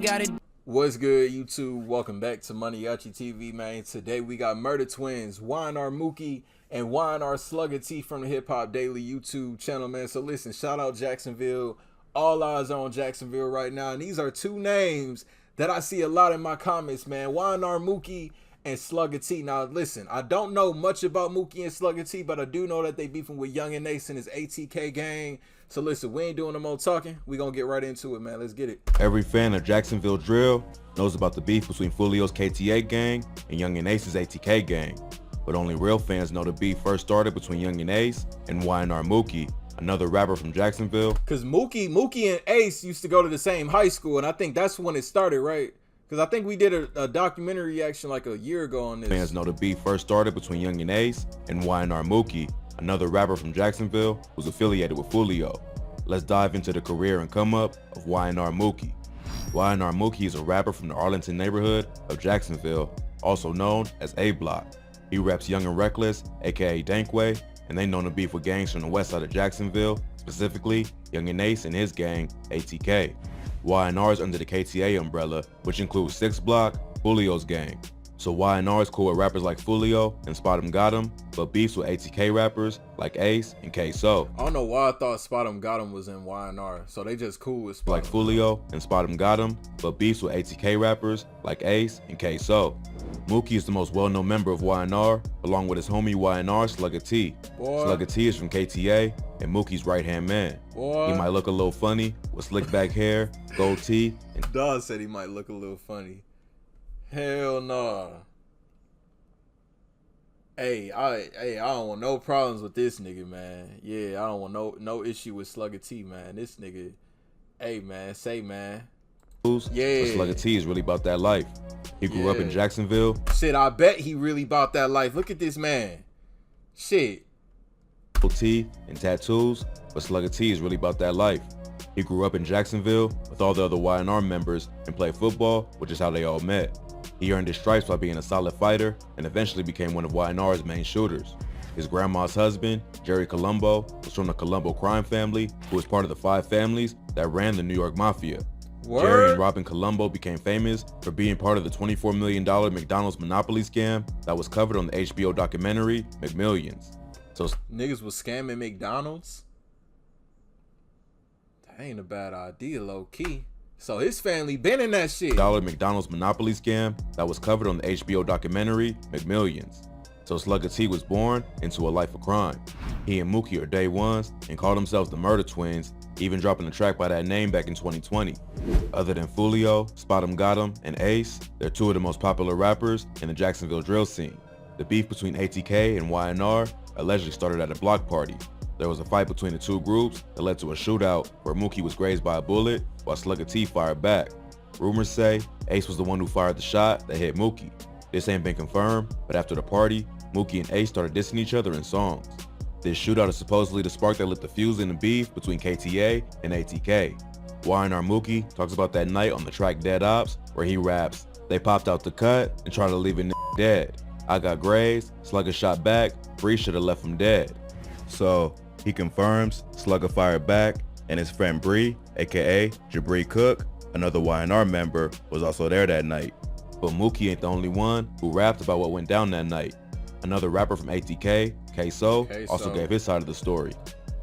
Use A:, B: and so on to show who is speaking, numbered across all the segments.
A: gotta.
B: What's good, YouTube? Welcome back to MANIACITV, man. Today we got MURDA TWINZ, Y&R Mookey and Y&R Slugga from the Hip Hop Daily YouTube channel, man. So listen, shout out Jacksonville. All eyes are on Jacksonville right now, and these are two names that I see a lot in my comments, man. Y&R Mookey and Slugga. Now listen, I don't know much about Mookey and Slugga, but I do know that they beefing with Y&R and his ATK gang. So listen, we ain't doing no more talking. We gonna get right into it, man. Let's get it.
C: Every fan of Jacksonville drill knows about the beef between Fulio's KTA gang and Y&R's ATK gang. But only real fans know the beef first started between Y&R and Y&R Mookey, another rapper from Jacksonville.
B: Cause Mookey and Ace used to go to the same high school, and I think that's when it started, right? Because I think we did a documentary reaction like a year ago on this.
C: Fans know the beef first started between Y&R and Y&R Mookey, another rapper from Jacksonville who's affiliated with Fulio. Let's dive into the career and come up of Y&R Mookey. Y&R Mookey is a rapper from the Arlington neighborhood of Jacksonville, also known as A Block. He raps Young and Reckless, aka Dankway, and they known to beef with gangs from the west side of Jacksonville, specifically Y&R and his gang, ATK. Y&R is under the KTA umbrella, which includes 6 Block, Fulio's gang. So Y&R is cool with rappers like Fulio and Spot 'em Got 'em, but beefs with ATK rappers like Ace and K-So.
B: I don't know why I thought Spot 'em Got 'em was in Y&R, so they just cool with Spot 'em.
C: Like Fulio and Spot 'em Got 'em, but beefs with ATK rappers like Ace and K-So. Mookey is the most well-known member of Y&R, along with his homie Y&R Slugga. Slugga is from KTA and Mookey's right-hand man.
B: Boy.
C: He might look a little funny with slick back hair, gold teeth, and
B: Dawg said he might look a little funny. Hell nah. Hey, I don't want no problems with this nigga, man. Yeah, I don't want no issue with Slugga, man. This nigga, hey man, say man.
C: Yeah.
B: But
C: Slugga is really about that life. He grew up in Jacksonville.
B: Shit, I bet he really about that life. Look at this man. Shit.
C: Teeth and tattoos, but Slugga is really about that life. He grew up in Jacksonville with all the other Y&R members and played football, which is how they all met. He earned his stripes by being a solid fighter and eventually became one of Y&R's main shooters. His grandma's husband, Jerry Colombo, was from the Colombo crime family, who was part of the 5 families that ran the New York Mafia.
B: Word?
C: Jerry and Robin Colombo became famous for being part of the $24 million McDonald's Monopoly scam that was covered on the HBO documentary McMillions. So
B: niggas was scamming McDonald's? That ain't a bad idea, low key. So his family been in that shit.
C: McDonald's Monopoly scam that was covered on the HBO documentary McMillions. So Slugga was born into a life of crime. He and Mookey are day ones and called themselves the MURDA TWINZ, even dropping a track by that name back in 2020. Other than Fulio, Spot 'em Got 'em, and Ace, they're 2 of the most popular rappers in the Jacksonville drill scene. The beef between ATK and Y&R allegedly started at a block party. There was a fight between the 2 groups that led to a shootout where Mookey was grazed by a bullet while Slugga fired back. Rumors say Ace was the one who fired the shot that hit Mookey. This ain't been confirmed, but after the party, Mookey and Ace started dissing each other in songs. This shootout is supposedly the spark that lit the fuse in the beef between KTA and ATK. Y&R Mookey talks about that night on the track Dead Ops, where he raps, "They popped out the cut and tried to leave a dead. I got grazed, Slugga shot back, Bree should've left him dead." So he confirms Slugga fired back, and his friend Bree, aka Jabri Cook, another Y&R member, was also there that night. But Mookey ain't the only one who rapped about what went down that night. Another rapper from ATK, K-So, also gave his side of the story.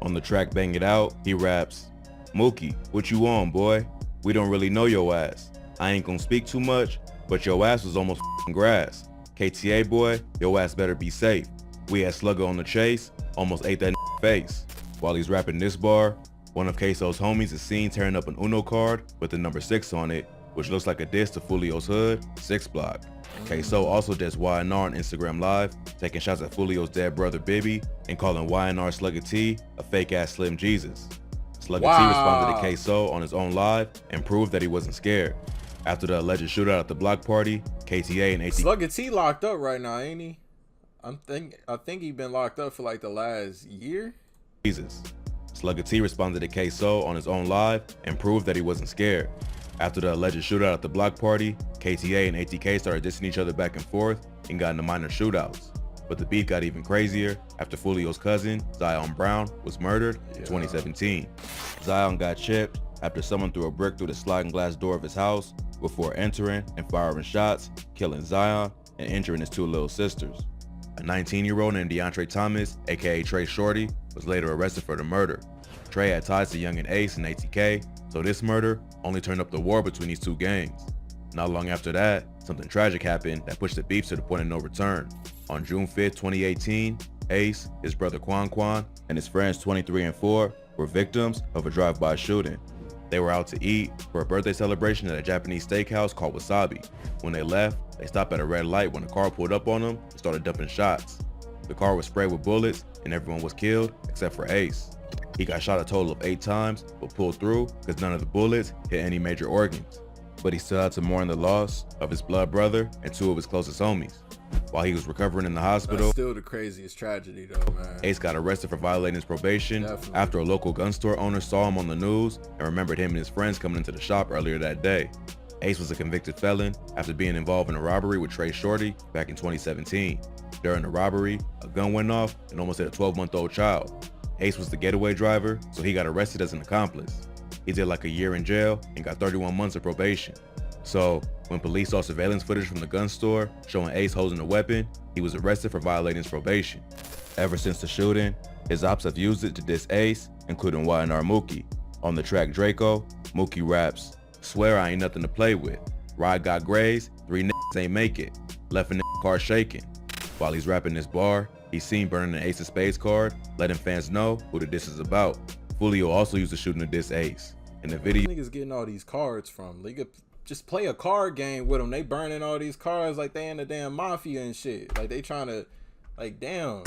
C: On the track Bang It Out, he raps, "Mookey, what you on, boy? We don't really know your ass. I ain't gonna speak too much, but your ass was almost grass. KTA boy, your ass better be safe. We had Slugga on the chase, almost ate that face." While he's rapping this bar, one of K-So's homies is seen tearing up an Uno card with the number 6 on it, which looks like a diss to Fulio's hood, 6 Block. K-So also dissed Y&R on Instagram Live, taking shots at Fulio's dead brother Bibby and calling Y&R Slugga a fake-ass Slim Jesus. Slugga responded to K-So on his own live and proved that he wasn't scared. After the alleged shootout at the block party, KTA and ATK...
B: Slugga locked up right now, ain't he? I think he been locked up for like the last year.
C: Jesus. Slugga responded to K-So on his own live and proved that he wasn't scared. After the alleged shootout at the block party, KTA and ATK started dissing each other back and forth and got into minor shootouts. But the beef got even crazier after Fulio's cousin, Zion Brown, was murdered in 2017. Zion got chipped after someone threw a brick through the sliding glass door of his house, before entering and firing shots, killing Zion, and injuring his 2 little sisters. A 19-year-old named DeAndre Thomas, aka Trey Shorty, was later arrested for the murder. Trey had ties to Young and Ace and ATK, so this murder only turned up the war between these 2 gangs. Not long after that, something tragic happened that pushed the beef to the point of no return. On June 5, 2018, Ace, his brother Quan, and his friends 23 and 4 were victims of a drive-by shooting. They were out to eat for a birthday celebration at a Japanese steakhouse called Wasabi. When they left, they stopped at a red light when a car pulled up on them and started dumping shots. The car was sprayed with bullets and everyone was killed except for Ace. He got shot a total of 8 times but pulled through because none of the bullets hit any major organs. But he still had to mourn the loss of his blood brother and 2 of his closest homies. While he was recovering in the hospital,
B: that's still the craziest tragedy though, man.
C: Ace got arrested for violating his probation after a local gun store owner saw him on the news and remembered him and his friends coming into the shop earlier that day. Ace was a convicted felon after being involved in a robbery with Trey Shorty back in 2017. During the robbery, a gun went off and almost hit a 12-month-old child. Ace was the getaway driver, so he got arrested as an accomplice. He did like a year in jail and got 31 months of probation. So, when police saw surveillance footage from the gun store showing Ace holding a weapon, he was arrested for violating his probation. Ever since the shooting, his ops have used it to diss Ace, including Y&R Mookey. On the track Draco, Mookey raps, "Swear I ain't nothing to play with. Ride got grazed, 3 niggas ain't make it. Left a nigga car shaking." While he's rapping this bar, he's seen burning an Ace of Spades card, letting fans know who the diss is about. Julio also used the shooting to diss Ace. In the video,
B: niggas getting all these cards from? Like, you could just play a card game with them. They burning all these cards like they in the damn mafia and shit. Like they trying to, like, damn.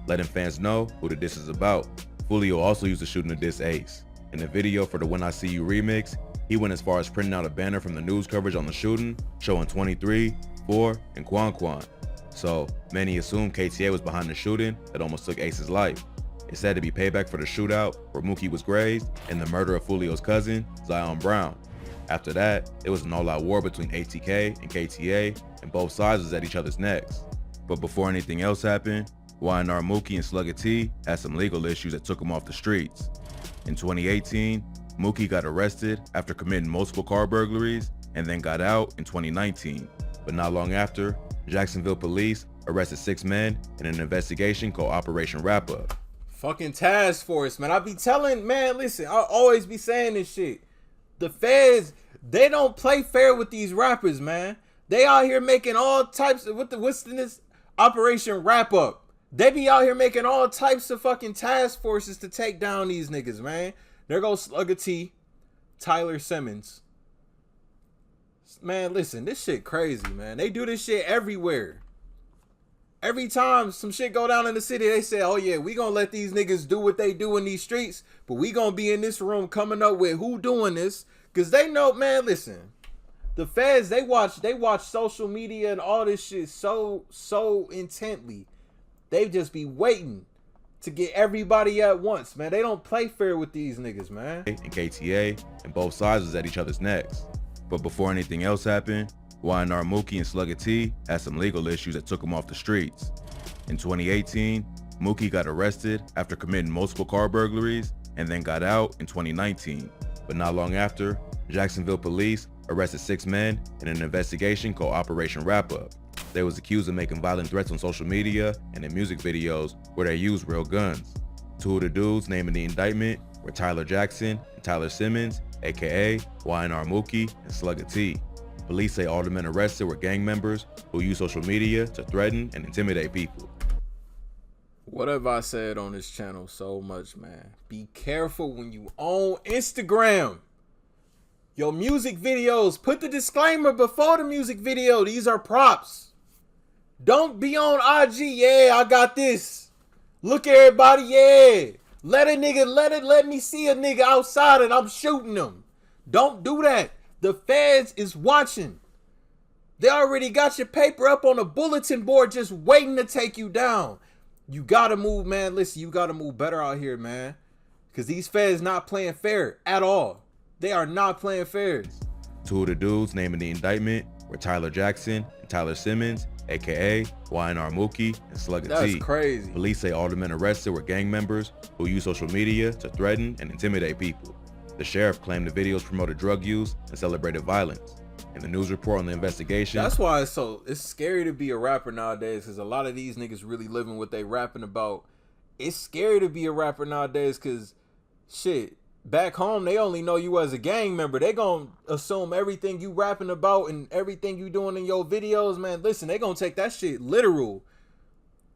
C: Letting fans know who the diss is about. Julio also used the shooting to diss Ace. In the video for the When I See You remix, he went as far as printing out a banner from the news coverage on the shooting, showing 23, 4, and Quan. So many assume KTA was behind the shooting that almost took Ace's life. It's said to be payback for the shootout where Mookey was grazed and the murder of Julio's cousin, Zion Brown. After that, it was an all-out war between ATK and KTA, and both sides was at each other's necks. But before anything else happened, Y&R Mookey and Slugga T had some legal issues that took him off the streets. In 2018, Mookey got arrested after committing multiple car burglaries and then got out in 2019. But not long after, Jacksonville police arrested 6 men in an investigation called Operation Wrap Up.
B: Fucking task force, man. I be telling, man, listen, I always be saying this shit. The feds, they don't play fair with these rappers, man. They out here making all types of, what's in this Operation Wrap Up? They be out here making all types of fucking task forces to take down these niggas, man. There goes Slugga T, Tyler Simmons. Man, listen, this shit crazy, man. They do this shit everywhere. Every time some shit go down in the city, they say, oh yeah, we gonna let these niggas do what they do in these streets, but we gonna be in this room coming up with who doing this. Cause they know, man, listen, the feds, they watch social media and all this shit so intently. They just be waiting to get everybody at once, man. They don't play fair with these niggas, man.
C: And KTA, and both sides was at each other's necks. But before anything else happened, Y&R Mookey and Slugga T had some legal issues that took him off the streets. In 2018, Mookey got arrested after committing multiple car burglaries and then got out in 2019. But not long after, Jacksonville police arrested 6 men in an investigation called Operation Wrap Up. They was accused of making violent threats on social media and in music videos where they used real guns. 2 of the dudes named in the indictment were Tyler Jackson and Tyler Simmons, aka Y&R Mookey and Slugga T. Police say all the men arrested were gang members who use social media to threaten and intimidate people.
B: What have I said on this channel so much, man? Be careful when you own Instagram. Your music videos, put the disclaimer before the music video. These are props. Don't be on IG, yeah, I got this. Look everybody, yeah. Let me see a nigga outside and I'm shooting them. Don't do that. The feds is watching. They already got your paper up on a bulletin board just waiting to take you down. You gotta move, man. Listen, you gotta move better out here, man. Because these feds not playing fair at all. They are not playing fair.
C: 2 of the dudes named in the indictment were Tyler Jackson and Tyler Simmons, aka Y&R Mookey and Slugga T.
B: That's crazy.
C: Police say all the men arrested were gang members who use social media to threaten and intimidate people. The sheriff claimed the videos promoted drug use and celebrated violence. In the news report on the investigation,
B: that's why it's scary to be a rapper nowadays, because a lot of these niggas really living what they rapping about. It's scary to be a rapper nowadays because shit, back home they only know you as a gang member. They gonna assume everything you rapping about and everything you doing in your videos, man. Listen, they gonna take that shit literal.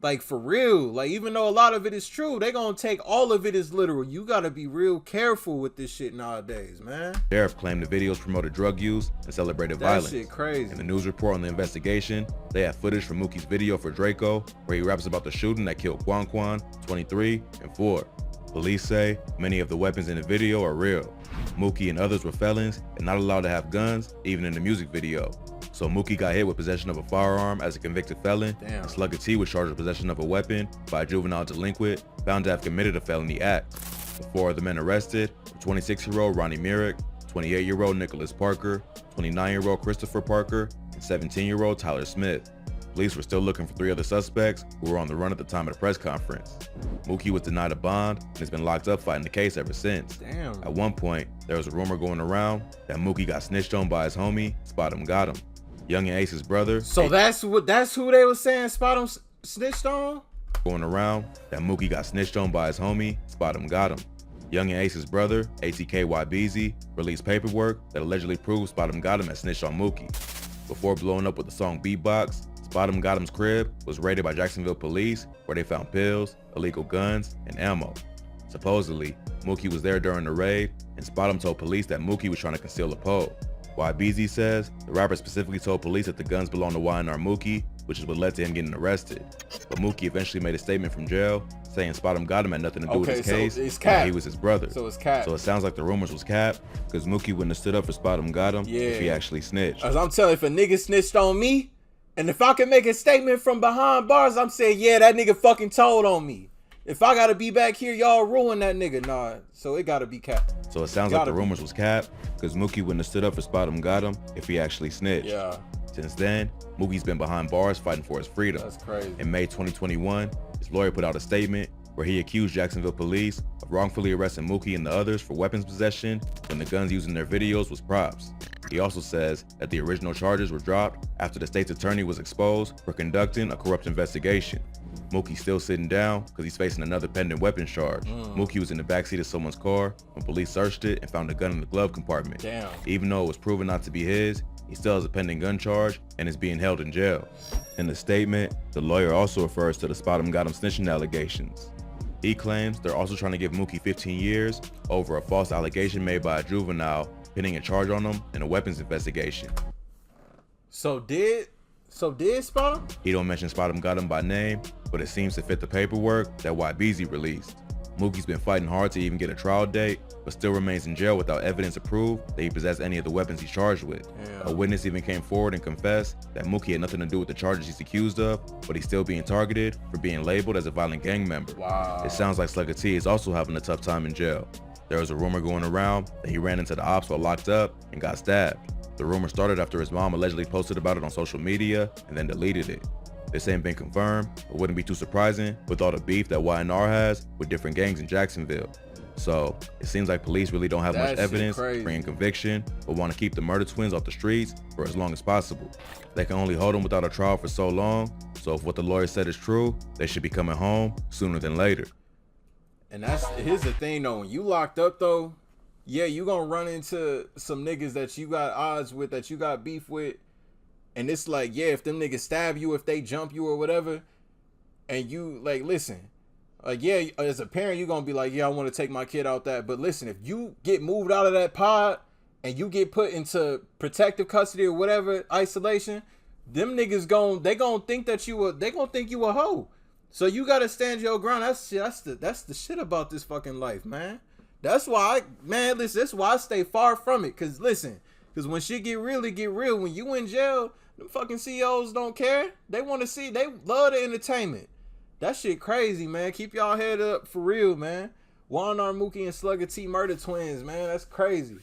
B: Like, for real. Like, even though a lot of it is true, they gonna take all of it as literal. You gotta be real careful with this shit nowadays, man.
C: Sheriff claimed the videos promoted drug use and celebrated violence.
B: That shit crazy.
C: In the news report on the investigation, they have footage from Mookie's video for Draco, where he raps about the shooting that killed Quan, 23, and 4. Police say many of the weapons in the video are real. Mookey and others were felons and not allowed to have guns, even in the music video. So Mookey got hit with possession of a firearm as a convicted felon,
B: Damn.
C: and Slugga T was charged with possession of a weapon by a juvenile delinquent found to have committed a felony act. The 4 of the men arrested were 26-year-old Ronnie Merrick, 28-year-old Nicholas Parker, 29-year-old Christopher Parker, and 17-year-old Tyler Smith. Police were still looking for 3 other suspects who were on the run at the time of the press conference. Mookey was denied a bond and has been locked up fighting the case ever since.
B: Damn.
C: At one point, there was a rumor going around that Mookey got snitched on by his homie, Spot Him Got Him. Young and Ace's brother.
B: So that's who they were saying Spot Him snitched on?
C: Going around that Mookey got snitched on by his homie, Spot Him Got Him. Young and Ace's brother, ATKYBZ, released paperwork that allegedly proved Spot Him Got Him had snitched on Mookey. Before blowing up with the song Beatbox, Spot Him Got Him's crib was raided by Jacksonville police, where they found pills, illegal guns, and ammo. Supposedly, Mookey was there during the raid, and Spot Him told police that Mookey was trying to conceal a pole. YBZ says the rapper specifically told police that the guns belong to Y&R Mookey, which is what led to him getting arrested. But Mookey eventually made a statement from jail saying Spot Him Got Him had nothing to do with his case,
B: it's
C: and
B: cap.
C: that he was his brother.
B: So it's cap.
C: So it sounds like the rumors was cap, because Mookey wouldn't have stood up for Spot Him Got Him if he actually snitched.
B: As I'm telling you, if a nigga snitched on me, and if I can make a statement from behind bars, I'm saying, yeah, that nigga fucking told on me. If I gotta be back here, y'all ruin that nigga. Nah, so it gotta be cap.
C: So it sounds like the rumors was cap, because Mookey wouldn't have stood up for Spot Him Got Him if he actually snitched.
B: Yeah.
C: Since then, Mookey's been behind bars fighting for his freedom.
B: That's crazy.
C: In May 2021, his lawyer put out a statement where he accused Jacksonville police of wrongfully arresting Mookey and the others for weapons possession when the guns used in their videos was props. He also says that the original charges were dropped after the state's attorney was exposed for conducting a corrupt investigation. Mookey's still sitting down because he's facing another pending weapons charge. Mookey was in the backseat of someone's car when police searched it and found a gun in the glove compartment.
B: Damn.
C: Even though it was proven not to be his, he still has a pending gun charge and is being held in jail. In the statement, the lawyer also refers to the Spot Him Got Him snitching allegations. He claims they're also trying to give Mookey 15 years over a false allegation made by a juvenile pinning a charge on him in a weapons investigation.
B: So did Spot Him?
C: He don't mention Spot Him Got Him by name, but it seems to fit the paperwork that YBZ released. Mookey's been fighting hard to even get a trial date, but still remains in jail without evidence to prove that he possessed any of the weapons he's charged with.
B: Yeah.
C: A witness even came forward and confessed that Mookey had nothing to do with the charges he's accused of, but he's still being targeted for being labeled as a violent gang member.
B: Wow.
C: It sounds like Slugga T is also having a tough time in jail. There was a rumor going around that he ran into the ops while locked up and got stabbed. The rumor started after his mom allegedly posted about it on social media and then deleted it. This ain't been confirmed, but wouldn't be too surprising with all the beef that Y&R has with different gangs in Jacksonville. So it seems like police really don't have much evidence bringing conviction, but want to keep the murder twins off the streets for as long as possible. They can only hold them without a trial for so long, so if what the lawyer said is true, they should be coming home sooner than later.
B: And here's the thing though, when you locked up though, yeah, you gonna run into some niggas that you got odds with, that you got beef with. And it's like, yeah, if them niggas stab you, if they jump you or whatever, and you like, listen, like, yeah, as a parent, you're gonna be like, yeah, I want to take my kid out that. But listen, if you get moved out of that pod and you get put into protective custody or whatever, isolation, them niggas gonna think that they gonna think you a hoe. So you gotta stand your ground. That's the shit about this fucking life, man. That's why that's why I stay far from it. Cause when shit get real, when you in jail, them fucking CEOs don't care. They want to see, they love the entertainment. That shit crazy, man. Keep y'all head up for real, man. Y&R Mookey and Slugga T Murder Twins, man. That's crazy.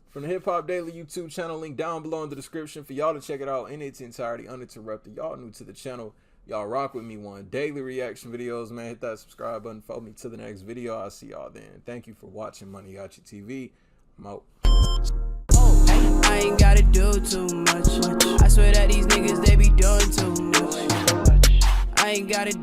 B: From the Hip Hop Daily YouTube channel, link down below in the description for y'all to check it out in its entirety, uninterrupted. Y'all new to the channel, y'all rock with me on daily reaction videos, man. Hit that subscribe button, follow me to the next video. I'll see y'all then. Thank you for watching MANIACITV. I'm out.
A: I ain't gotta do too much. ain't got it.